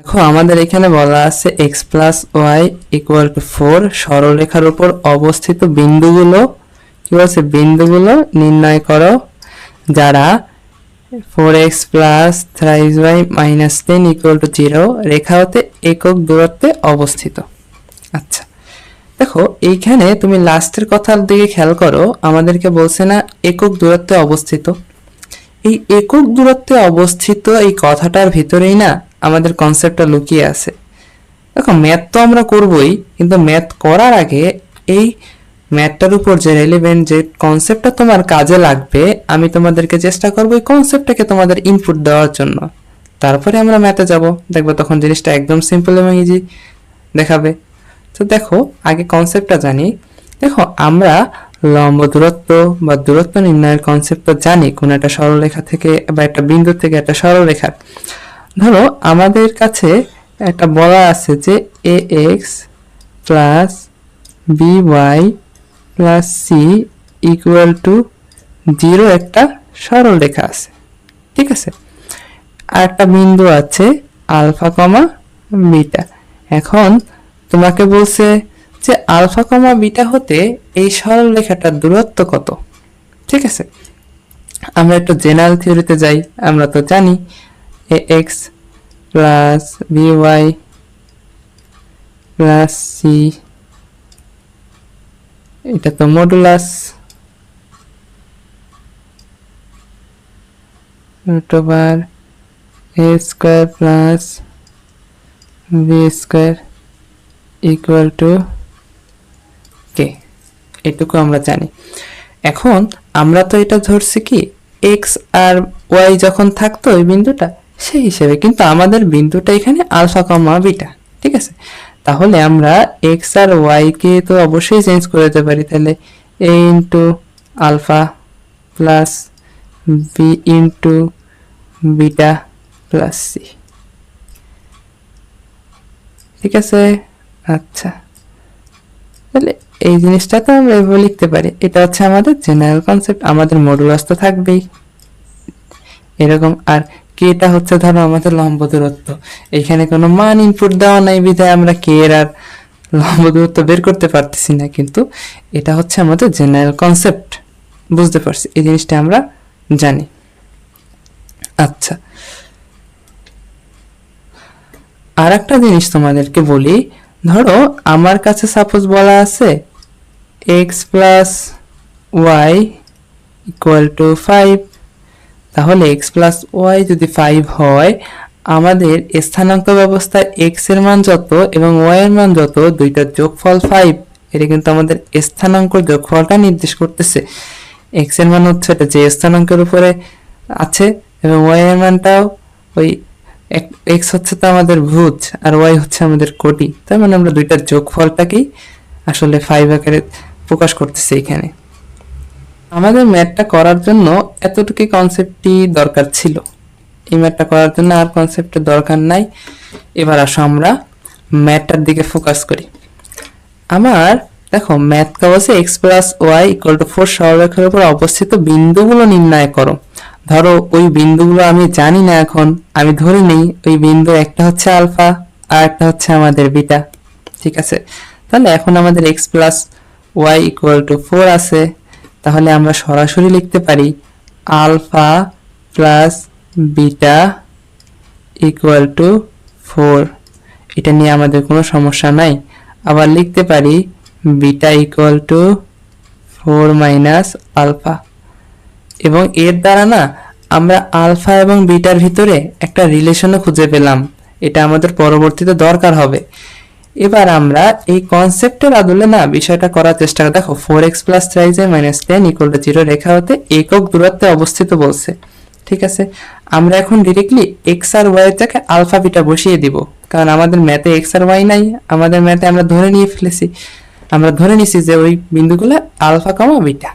দেখো আমাদের এখানে বলা আছে x plus y equal to 4 সরলরেখার উপর অবস্থিত বিন্দুগুলো কি বলছে, বিন্দুগুলো নির্ণয় করো যারা 4x plus thrice y minus 10 equal to 0 রেখা হতে একক দূরত্বে অবস্থিত। আচ্ছা দেখো এইখানে তুমি লাস্টের কথার দিকে খেয়াল করো, আমাদেরকে বলছে না একক দূরত্বে অবস্থিত। এই একক দূরত্বে অবস্থিত এই কথাটার ভিতরেই না আমাদের কনসেপ্টটা লুকিয়ে আছে। দেখো ম্যাথ তো আমরা করবই, কিন্তু ম্যাথ করার আগে এই ম্যাথটার উপর যে রেলেভেন্ট যে কনসেপ্টটা তোমার কাজে লাগবে, আমি তোমাদেরকে চেষ্টা করবো এই কনসেপ্টটাকে তোমাদের ইনপুট দেওয়ার জন্য। তারপরে আমরা ম্যাথে যাব, দেখবো তখন জিনিসটা একদম সিম্পল এবং ইজি দেখাবে। তো দেখো আগে কনসেপ্টটা জানি। দেখো আমরা লম্ব দূরত্ব বা দূরত্ব নির্ণয়ের কনসেপ্ট তো জানি, কোন একটা সরলরেখা থেকে বা একটা বিন্দু থেকে একটা সরলরেখা। ধরো আমাদের কাছে একটা বলা আছে যে a x plus b y plus c equal to 0 একটা সরলরেখা আছে, ঠিক আছে। আর একটা বিন্দু আছে আলফা কমা বিটা। এখন তোমাকে বলছে যে আলফা কমা বিটা হতে এই সরলরেখাটার দূরত্ব কত, ঠিক আছে। আমরা একটু জেনারেল থিওরিতে যাই। আমরা তো জানি a x plus b y plus c, এটা তো modulus root over a square plus b square equal to k, এটুকু আমরা জানি। এখন আমরা তো এটা ধরছি কি এক্স আর ওয়াই যখন থাকতো ওই বিন্দুটা সেই হিসেবে, কিন্তু আমাদের বিন্দুটা এখানে আলফা কমা বিটা, ঠিক আছে। তাহলে আমরা এক্স আর ওয়াই কে তো অবশ্যই চেঞ্জ করে দিতে পারি, তাহলে a into alpha plus b into beta plus c, ঠিক আছে। আচ্ছা তাহলে এই জিনিসটা তো আমরা এভাবে লিখতে পারি। এটা হচ্ছে আমাদের জেনারেল কনসেপ্ট, আমাদের মডুলাস তো থাকবেই এরকম। আর কেটা হচ্ছে ধরো আমাদের লম্ব দূরত্ব, এখানে কোনো মান ইনপুট দেওয়া নাই বিধায় আমরা কে এর আর লম্ব দূরত্ব বের করতে পারতেছি না, কিন্তু এটা হচ্ছে আমাদের জেনারেল কনসেপ্ট। বুঝতে পারছি, এই জিনিসটা আমরা জানি। আচ্ছা আর একটা জিনিস তোমাদেরকে বলি, ধরো আমার কাছে সাপোজ বলা আছে x plus y equal to 5, তাহলে এক্স প্লাস ওয়াই যদি 5 হয়, আমাদের স্থানাঙ্ক ব্যবস্থায় এক্স এর মান যত এবং ওয়াই এর মান যত দুইটার যোগফল 5, এটা কিন্তু আমাদের স্থানাঙ্ক যোগফলটা নির্দেশ করতেছে। এক্স এর মান হচ্ছে এটা যে স্থানাঙ্কের উপরে আছে এবং ওয়াই এর মানটাও ওই এক্স হচ্ছে তো আমাদের ভুজ আর ওয়াই হচ্ছে আমাদের কোটি, তার মানে আমরা দুইটার যোগফলটাকেই আসলে 5 আকারে প্রকাশ করতেছি এখানে। আমাদের ম্যাথটা করার জন্য এতটুকু কনসেপ্টই দরকার ছিল, এই ম্যাথটা করার জন্য আর কনসেপ্টের দরকার নাই। এবার আসো আমরা ম্যাথটার দিকে ফোকাস করি। আমার দেখো ম্যাথ বলছে x plus y equal to 4 সরলরেখার উপর অবস্থিত বিন্দুগুলো নির্ণয় করো। ধরো ওই বিন্দুগুলো আমি জানি না, এখন আমি ধরে নেই ওই বিন্দু একটা হচ্ছে আলফা আর একটা হচ্ছে আমাদের বিটা, ঠিক আছে। তাহলে এখন আমাদের x plus y equal to 4 আছে, তাহলে আমরা সরাসরি লিখতে পারি alpha plus beta equal to 4, এটা নিয়ে আমাদের কোনো সমস্যা নাই। আবার লিখতে পারি beta equal to 4 minus alpha, এবং এর দ্বারা না আমরা আলফা এবং বিটার ভিতরে একটা রিলেশনও খুঁজে পেলাম, এটা আমাদের পরবর্তীতে দরকার হবে। এবার আমরা এই কনসেপ্টের আদলে না বিষয়টা করার চেষ্টা করি। দেখো 4x plus 3y minus 10 equal to 0 রেখা হতে একক দূরত্বে অবস্থিত বলছে, ঠিক আছে। আমরা এখন ডিরেক্টলি এক্স আর ওয়াই এর জায়গায় আলফা বিটা বসিয়ে দিব, কারণ আমাদের ম্যাথে এক্স আর ওয়াই নাই, আমাদের ম্যাথে আমরা ধরে নিয়ে ফেলেছি, আমরা ধরে নিছি যে ওই বিন্দুগুলো আলফা কমা বিটা।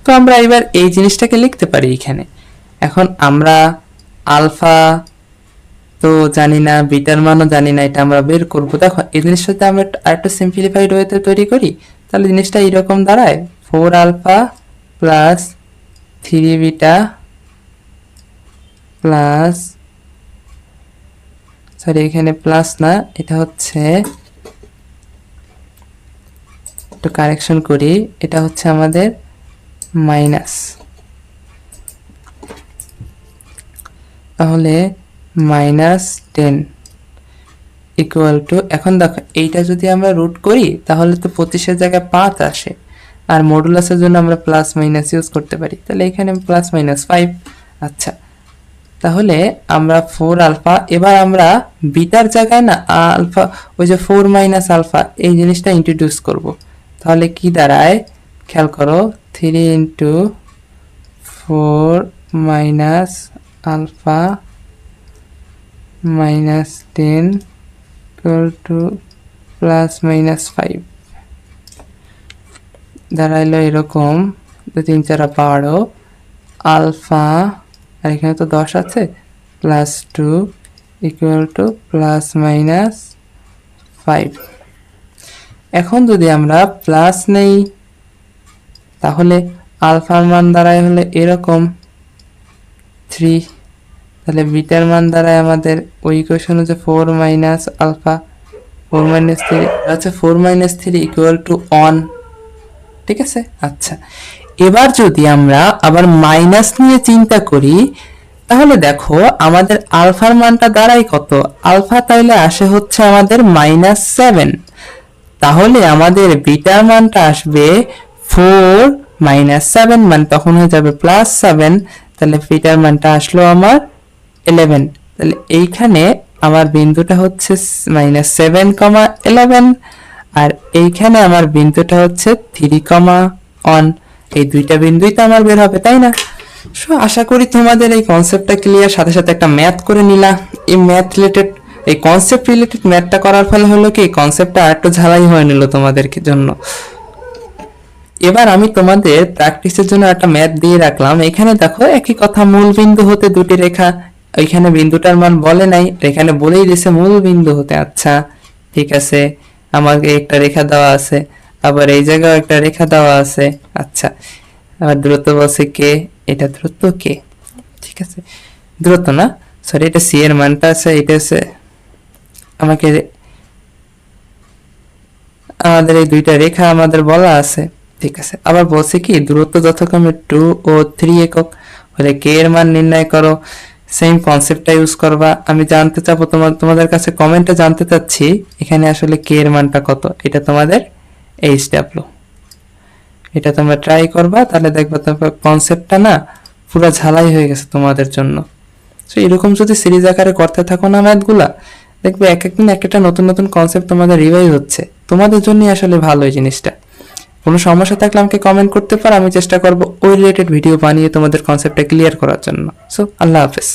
তো আমরা এবার এই জিনিসটাকে লিখতে পারি এখানে। এখন আমরা আলফা তো জানি না, বিটার মানও জানি না, এটা আমরা বের করব। দেখো এই জিনিসটাতে আমরা আরেকটু সিম্পলিফাইড ওয়েতে তৈরি করি, তাহলে জিনিসটা এরকম দাঁড়ায় 4 alpha plus 3 beta plus, sorry এখানে প্লাস না, এটা হচ্ছে একটু কারেকশন করি, এটা হচ্ছে আমাদের মাইনাস। তাহলে -10 ইকুয়াল টু, এখন দেখো এইটা যদি আমরা রুট করি তাহলে তো 25-এর জায়গায় 5 আসে, আর মডুলাসের জন্য আমরা প্লাস মাইনাস ইউজ করতে পারি, তাহলে এখানে +-5। আচ্ছা, তাহলে আমরা 4 আলফা, এবার আমরা বিটার জায়গায় না আলফা, ওই যে 4 মাইনাস আলফা এই জিনিসটা ইন্ট্রোডিউস করব। তাহলে কি দাঁড়ায় খেয়াল করো, 3 into 4 minus alpha -10 equal to +-5 দাঁড়াইলো এরকম 2 3 4 12 আলফা, আর এখানে তো 10 আছে, +2 ইকুয়াল টু +-5। এখন যদি আমরা প্লাস নেই তাহলে আলফার মান দাঁড়ায় হলে এরকম 3, তাহলে বিটার মান দাঁড়ায় আমাদের ওই ইকুয়েশন হচ্ছে 4 মাইনাস আলফা 4 মাইনাস 3, আচ্ছা 4 মাইনাস 3 ইকুয়াল টু 1, ঠিক আছে। আচ্ছা, এবার যদি আমরা আবার মাইনাস নিয়ে চিন্তা করি তাহলে দেখো আমাদের আলফার মানটা দাঁড়ায় কত, আলফা তাইলে আসে হচ্ছে আমাদের -7, তাহলে আমাদের বিটার মানটা আসবে 4 -7, মানে তখন হয়ে যাবে +7, তাহলে বিটার মানটা আসলো আমার 11। তাহলে এইখানে আমার বিন্দুটা হচ্ছে -7,11, আর এইখানে আমার বিন্দুটা হচ্ছে 3,1, এই দুইটা বিন্দুই তো আমার বের হবে, তাই না? সো আশা করি তোমাদের এই কনসেপ্টটা ক্লিয়ার, সাথে সাথে একটা ম্যাথ করে নিলা। এই ম্যাথ রিলেটেড, এই কনসেপ্ট রিলেটেড ম্যাথটা করার ফলে হলো কি কনসেপ্টটা আরেকটু ঝালাই হয়ে নিল তোমাদের জন্য। এবার আমি তোমাদের প্র্যাকটিসের জন্য একটা ম্যাথ দিয়ে রাখলাম। এখানে দেখো একই কথা, মূল বিন্দু হতে দুটি রেখা, ওইখানে বিন্দুটার মান বলে নাই, এখানে বলেই দিয়েছে মূল বিন্দু হতে। আচ্ছা ঠিক আছে, আমাকে একটা রেখা দেওয়া আছে, আবার এই জায়গায় একটা রেখা দেওয়া আছে। আচ্ছা, আবার দূরত্ব বলছে কে, এটা দূরত্ব কে, ঠিক আছে, দূরত্ব না সরি, এটা সি এর মানটা আছে, এটা আছে আমাকে, আমাদের এই দুইটা রেখা আমাদের বলা আছে, ঠিক আছে। আবার বলছে কি দূরত্ব যথাক্রমে 2 ও 3 একক হলে কে এর মান নির্ণয় করো। সেম কনসেপ্টটা ইউজ করবা। আমি জানতে চাবো তোমাদের কাছে কমেন্টে জানতে চাচ্ছি এখানে আসলে কে এর মানটা কত, এটা তোমাদের HW, এটা তোমরা ট্রাই করবা, তাহলে দেখবা তোমার কনসেপ্টটা না পুরো ঝালাই হয়ে গেছে তোমাদের জন্য। সো এরকম যদি সিরিজ আকারে করতে থাকো না ম্যাথগুলা, দেখবে এক একদিন একটা নতুন নতুন কনসেপ্ট তোমাদের রিভাইজ হচ্ছে, তোমাদের জন্যই আসলে ভালো এই জিনিসটা। কোনো সমস্যা থাকলে আমাকে কমেন্ট করতে পারো, আমি চেষ্টা করবো ওই রিলেটেড ভিডিও বানিয়ে তোমাদের কনসেপ্টটা ক্লিয়ার করার জন্য। সো আল্লাহ হাফেজ।